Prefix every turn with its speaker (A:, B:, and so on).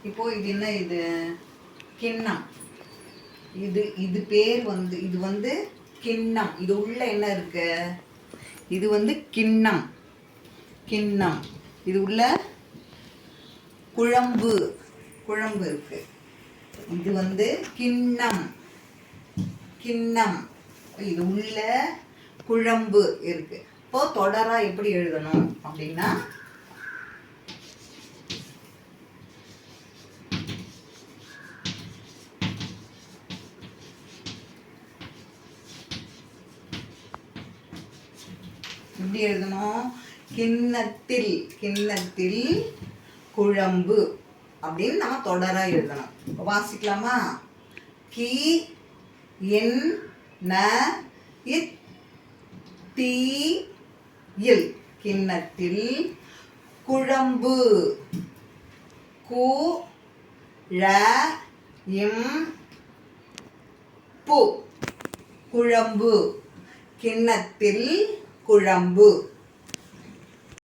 A: இப்போ இது என்ன? இது கிண்ணம். இது பேர் வந்து இது வந்து கிண்ணம். இது உள்ள என்ன இருக்கு? இது வந்து கிண்ணம். கிண்ணம். இது உள்ள குழம்பு இருக்கு. இது வந்து கிண்ணம். கிண்ணம். இது உள்ள குழம்பு இருக்கு. இப்போ தொடரா எப்படி எழுதணும் அப்படின்னா, எப்படி எழுதணும்? கிண்ணத்தில் குழம்பு அப்படின்னு நம்ம தொடரா எழுதணும். வாசிக்கலாமா? கி என் ந இத் தீ இல் கிண்ணத்தில் குழம்பு. கு ழ இம் பு குழம்பு. கிண்ணத்தில் குழம்பு.